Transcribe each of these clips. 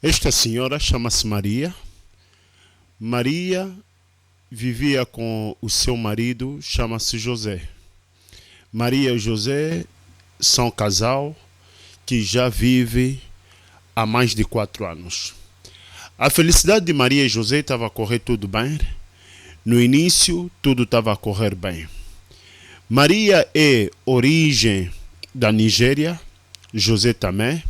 Esta senhora chama-se Maria. Maria vivia com o seu marido, chama-se José. Maria e José são casal que já vive há mais de 4 anos. A felicidade de Maria e José estava a correr tudo bem. No início, tudo estava a correr bem. Maria é origem da Nigéria, José também.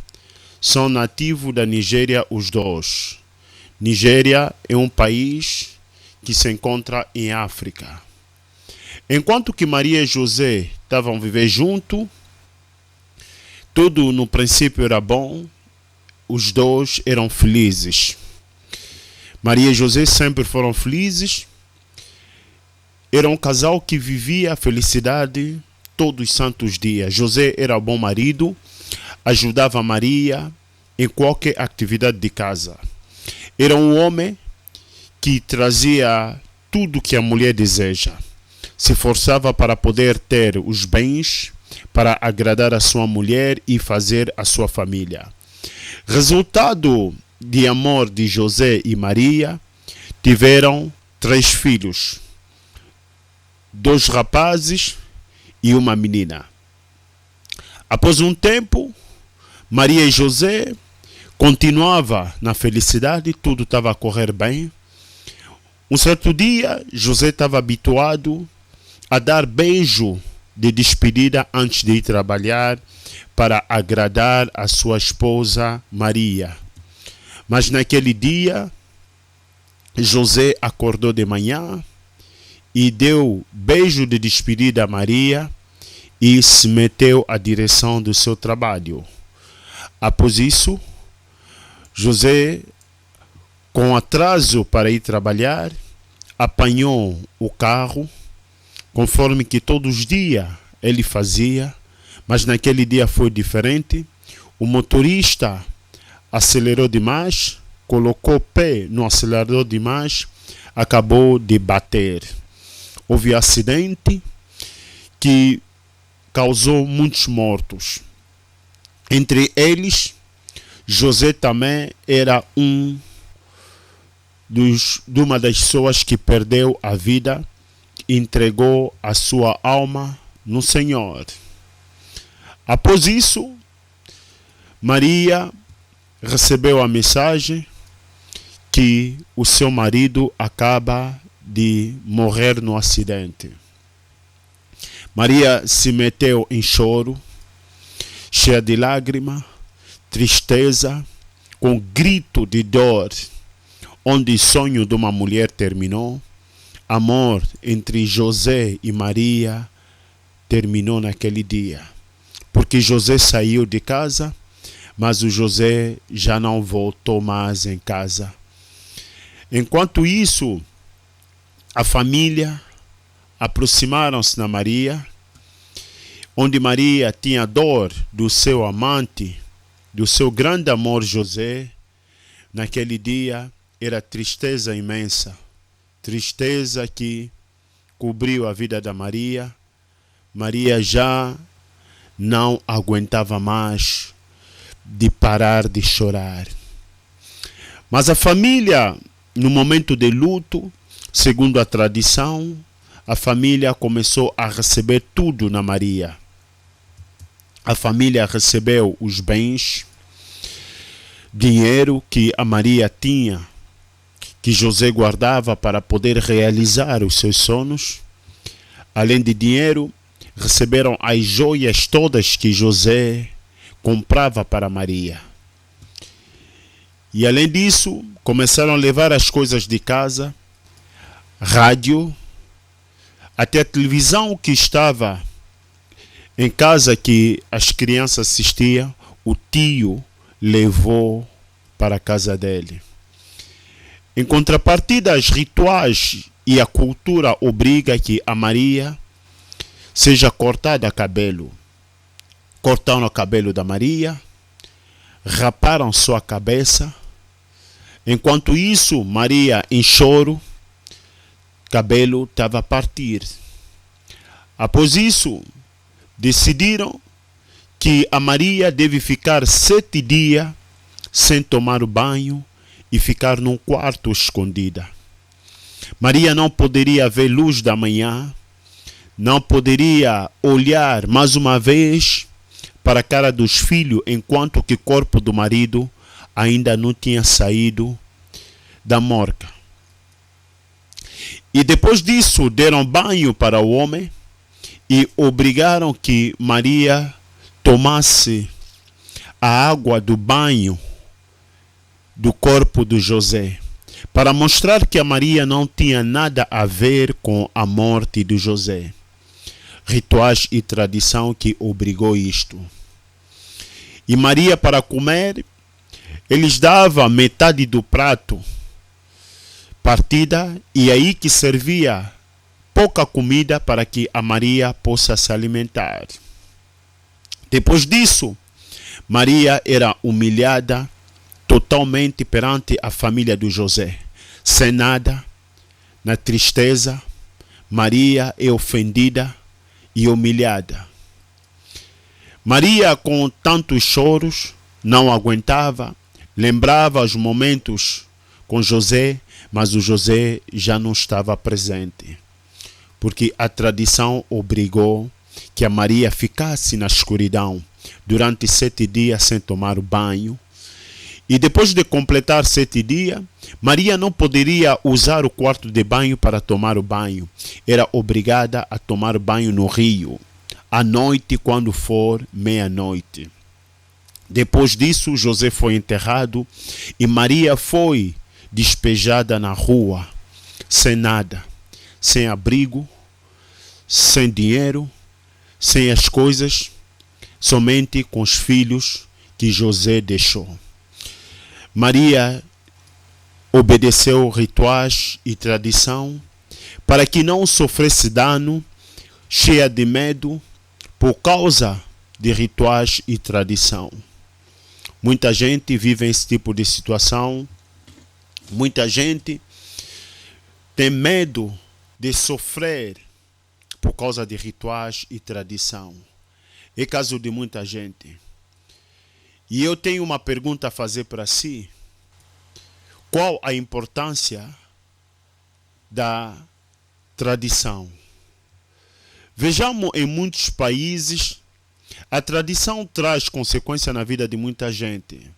São nativos da Nigéria os dois. Nigéria é um país que se encontra em África. Enquanto que Maria e José estavam a viver junto, tudo no princípio era bom, os dois eram felizes. Maria e José sempre foram felizes. Era um casal que vivia a felicidade todos os santos dias. José era um bom marido, ajudava Maria em qualquer atividade de casa. Era um homem que trazia tudo que a mulher deseja. Se forçava para poder ter os bens, para agradar a sua mulher e fazer a sua família. Resultado de amor de José e Maria, tiveram 3 filhos. 2 rapazes e uma menina. Após um tempo, Maria e José continuavam na felicidade, tudo estava a correr bem. Um certo dia, José estava habituado a dar beijo de despedida antes de ir trabalhar para agradar a sua esposa Maria. Mas naquele dia, José acordou de manhã e deu beijo de despedida a Maria e se meteu à direção do seu trabalho. Após isso, José, com atraso para ir trabalhar, apanhou o carro, conforme que todos os dias ele fazia, mas naquele dia foi diferente. O motorista acelerou demais, colocou o pé no acelerador demais, acabou de bater. Houve acidente que causou muitos mortos. Entre eles, José também era de uma das pessoas que perdeu a vida, entregou a sua alma no Senhor. Após isso, Maria recebeu a mensagem que o seu marido acaba de morrer no acidente. Maria se meteu em choro, cheia de lágrimas, tristeza, com grito de dor, onde o sonho de uma mulher terminou. Amor entre José e Maria terminou naquele dia, porque José saiu de casa, mas o José já não voltou mais em casa. Enquanto isso, a família aproximaram-se da Maria, onde Maria tinha dor do seu amante, do seu grande amor José. Naquele dia era tristeza imensa, tristeza que cobriu a vida da Maria. Maria já não aguentava mais de parar de chorar. Mas a família, no momento de luto, segundo a tradição, a família começou a receber tudo na Maria. A família recebeu os bens, dinheiro que a Maria tinha, que José guardava para poder realizar os seus sonhos. Além de dinheiro, receberam as joias todas que José comprava para Maria. E além disso, começaram a levar as coisas de casa, rádio, até a televisão que estava em casa que as crianças assistiam, o tio levou para a casa dele. Em contrapartida, os rituais e a cultura obriga que a Maria seja cortada cabelo. Cortaram o cabelo da Maria, raparam sua cabeça. Enquanto isso, Maria, em choro, cabelo estava a partir. Após isso, decidiram que a Maria deve ficar 7 dias sem tomar banho e ficar num quarto escondida. Maria não poderia ver luz da manhã, não poderia olhar mais uma vez para a cara dos filhos enquanto que o corpo do marido ainda não tinha saído da morga. E depois disso deram banho para o homem e obrigaram que Maria tomasse a água do banho do corpo de José, para mostrar que a Maria não tinha nada a ver com a morte de José. Rituais e tradição que obrigou isto. E Maria, para comer, eles davam metade do prato partida, e aí que servia pouca comida para que a Maria possa se alimentar. Depois disso, Maria era humilhada totalmente perante a família de José. Sem nada, na tristeza, Maria é ofendida e humilhada. Maria, com tantos choros, não aguentava, lembrava os momentos com José, mas o José já não estava presente, porque a tradição obrigou que a Maria ficasse na escuridão durante 7 dias sem tomar banho. E depois de completar 7 dias, Maria não poderia usar o quarto de banho para tomar o banho. Era obrigada a tomar banho no rio, à noite, quando for meia-noite. Depois disso, José foi enterrado e Maria foi despejada na rua, sem nada, sem abrigo, sem dinheiro, sem as coisas, somente com os filhos que José deixou. Maria obedeceu rituais e tradição para que não sofresse dano, cheia de medo por causa de rituais e tradição. Muita gente vive esse tipo de situação. Muita gente tem medo de sofrer por causa de rituais e tradição. É caso de muita gente. E eu tenho uma pergunta a fazer para si. Qual a importância da tradição? Vejamos, em muitos países, a tradição traz consequência na vida de muita gente.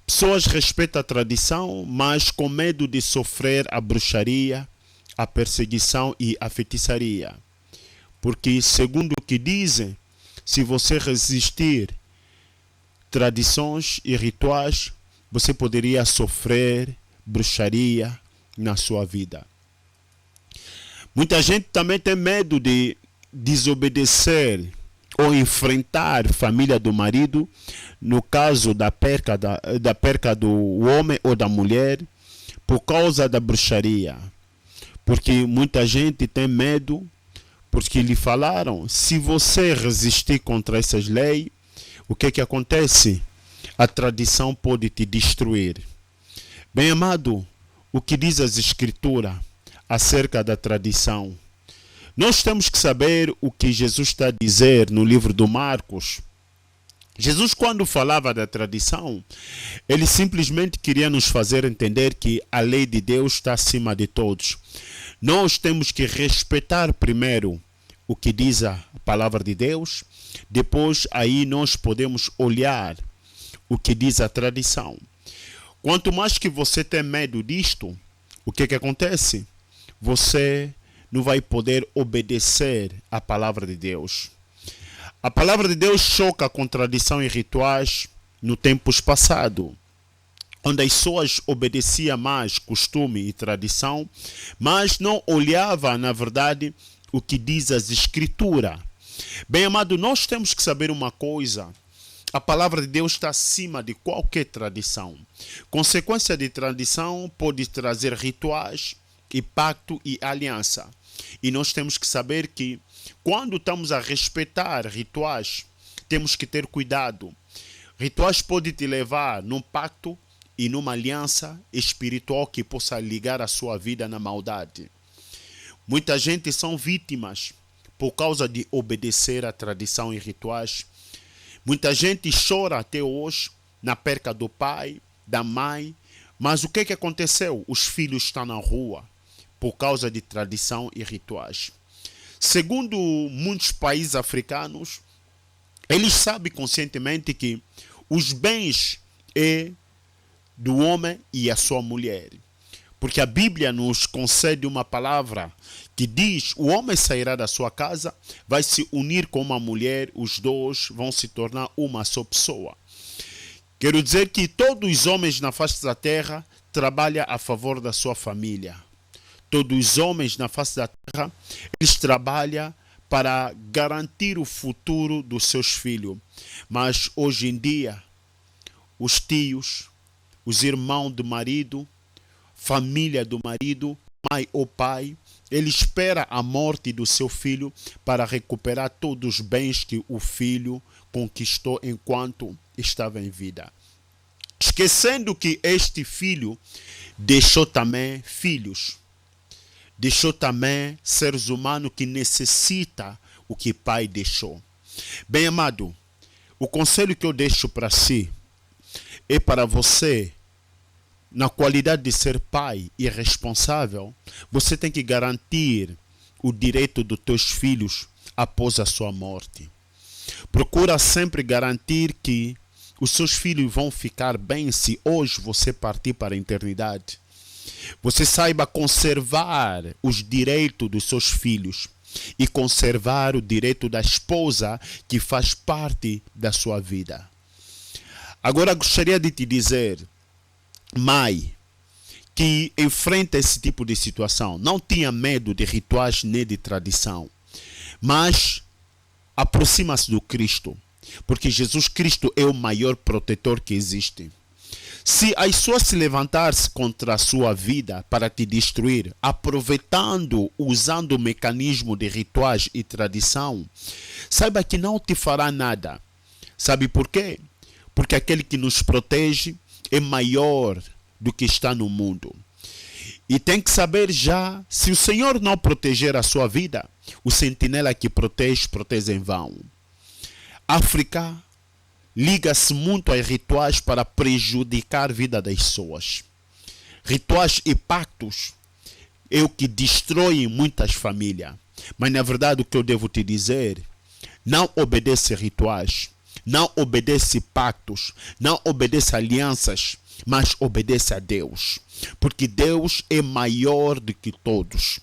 Pessoas respeitam a tradição, mas com medo de sofrer a bruxaria, a perseguição e a feitiçaria. Porque, segundo o que dizem, se você resistir tradições e rituais, você poderia sofrer bruxaria na sua vida. Muita gente também tem medo de desobedecer ou enfrentar a família do marido no caso da perca do homem ou da mulher por causa da bruxaria. Porque muita gente tem medo porque lhe falaram, se você resistir contra essas leis, o que acontece? A tradição pode te destruir. Bem amado, o que diz as Escrituras acerca da tradição? Nós temos que saber o que Jesus está a dizer no livro do Marcos. Jesus, quando falava da tradição, ele simplesmente queria nos fazer entender que a lei de Deus está acima de todos. Nós temos que respeitar primeiro o que diz a palavra de Deus, depois aí nós podemos olhar o que diz a tradição. Quanto mais que você tem medo disto, o que acontece? Você não vai poder obedecer à palavra de Deus. A palavra de Deus choca com tradição e rituais no tempos passados, onde as pessoas obedeciam mais costume e tradição, mas não olhavam, na verdade, o que diz as Escrituras. Bem amado, nós temos que saber uma coisa. A palavra de Deus está acima de qualquer tradição. Consequência de tradição pode trazer rituais, e pacto e aliança. E nós temos que saber que quando estamos a respeitar rituais, temos que ter cuidado. Rituais podem te levar num pacto e numa aliança espiritual que possa ligar a sua vida na maldade. Muita gente são vítimas por causa de obedecer a tradição e rituais. Muita gente chora até hoje na perca do pai, da mãe. Mas o que aconteceu? Os filhos estão na rua por causa de tradição e rituais. Segundo muitos países africanos, eles sabem conscientemente que os bens é do homem e a sua mulher. Porque a Bíblia nos concede uma palavra que diz: o homem sairá da sua casa, vai se unir com uma mulher, os dois vão se tornar uma só pessoa. Quero dizer que todos os homens na face da terra trabalham a favor da sua família. Todos os homens na face da terra, eles trabalham para garantir o futuro dos seus filhos. Mas hoje em dia, os tios, os irmãos do marido, família do marido, mãe ou pai, ele espera a morte do seu filho para recuperar todos os bens que o filho conquistou enquanto estava em vida. Esquecendo que este filho deixou também filhos. Deixou também seres humanos que necessitam o que pai deixou. Bem amado, o conselho que eu deixo para si é para você, na qualidade de ser pai e responsável, você tem que garantir o direito dos teus filhos após a sua morte. Procura sempre garantir que os seus filhos vão ficar bem se hoje você partir para a eternidade. Você saiba conservar os direitos dos seus filhos e conservar o direito da esposa que faz parte da sua vida. Agora gostaria de te dizer, mãe, que enfrenta esse tipo de situação, não tenha medo de rituais nem de tradição, mas aproxima-se do Cristo, porque Jesus Cristo é o maior protetor que existe. Se as pessoas se levantar-se contra a sua vida para te destruir, aproveitando, usando o mecanismo de rituais e tradição, saiba que não te fará nada. Sabe por quê? Porque aquele que nos protege é maior do que está no mundo. E tem que saber já, se o Senhor não proteger a sua vida, o sentinela que protege, protege em vão. África liga-se muito a rituais para prejudicar a vida das pessoas. Rituais e pactos é o que destrói muitas famílias. Mas na verdade o que eu devo te dizer, não obedece rituais, não obedece pactos, não obedece alianças, mas obedece a Deus. Porque Deus é maior do que todos.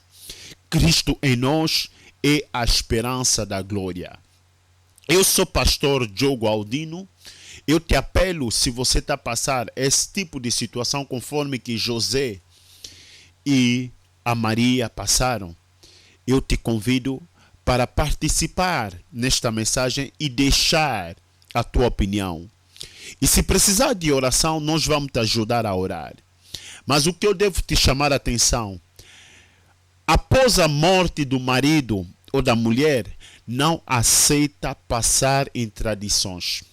Cristo em nós é a esperança da glória. Eu sou pastor Diogo Aldino. Eu te apelo, se você está a passar esse tipo de situação conforme que José e a Maria passaram, eu te convido para participar nesta mensagem e deixar a tua opinião. E se precisar de oração, nós vamos te ajudar a orar. Mas o que eu devo te chamar a atenção, após a morte do marido ou da mulher, não aceita passar em tradições.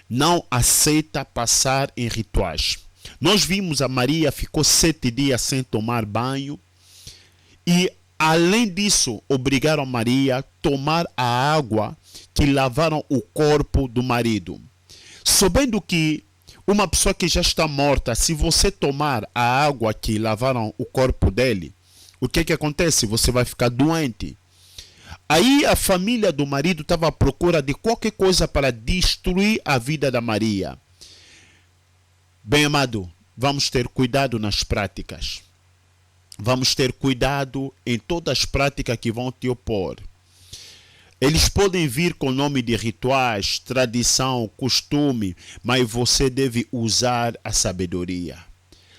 Não aceita passar em rituais. Nós vimos a Maria ficou 7 dias sem tomar banho. E além disso, obrigaram Maria a tomar a água que lavaram o corpo do marido. Sabendo que uma pessoa que já está morta, se você tomar a água que lavaram o corpo dele, o que acontece? Você vai ficar doente. Aí a família do marido estava à procura de qualquer coisa para destruir a vida da Maria. Bem amado, vamos ter cuidado nas práticas. Vamos ter cuidado em todas as práticas que vão te opor. Eles podem vir com o nome de rituais, tradição, costume, mas você deve usar a sabedoria.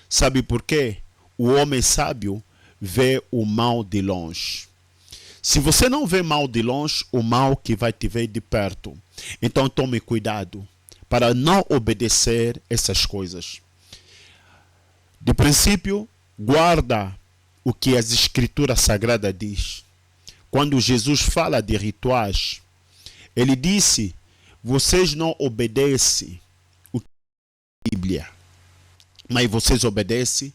Sabe por quê? O homem sábio vê o mal de longe. Se você não vê mal de longe, o mal que vai te ver de perto. Então tome cuidado para não obedecer essas coisas. De princípio, guarda o que as escrituras sagradas diz. Quando Jesus fala de rituais, ele disse: vocês não obedecem o que diz a Bíblia, mas vocês obedecem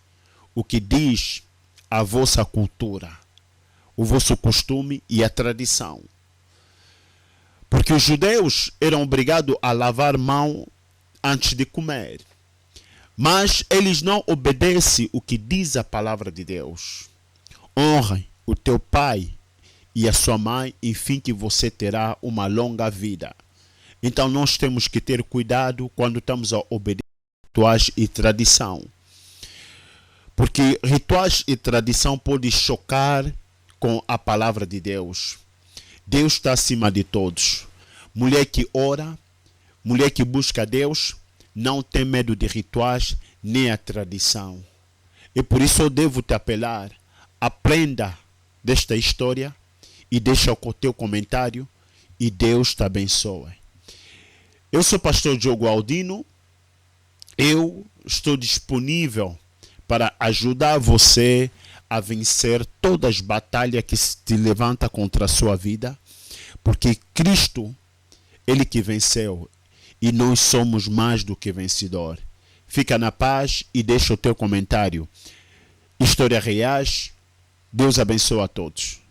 o que diz a vossa cultura, o vosso costume e a tradição. Porque os judeus eram obrigados a lavar mão antes de comer. Mas eles não obedecem o que diz a palavra de Deus. Honre o teu pai e a sua mãe, enfim que você terá uma longa vida. Então nós temos que ter cuidado quando estamos a obedecer rituais e tradição. Porque rituais e tradição podem chocar com a palavra de Deus. Deus está acima de todos. Mulher que ora, mulher que busca Deus, não tem medo de rituais nem a tradição. E por isso eu devo te apelar. Aprenda desta história e deixa o teu comentário e Deus te abençoe. Eu sou o pastor Diogo Aldino. Eu estou disponível para ajudar você a vencer todas as batalhas que se te levanta contra a sua vida, porque Cristo, Ele que venceu, e nós somos mais do que vencedor. Fica na paz e deixa o teu comentário. História reais. Deus abençoe a todos.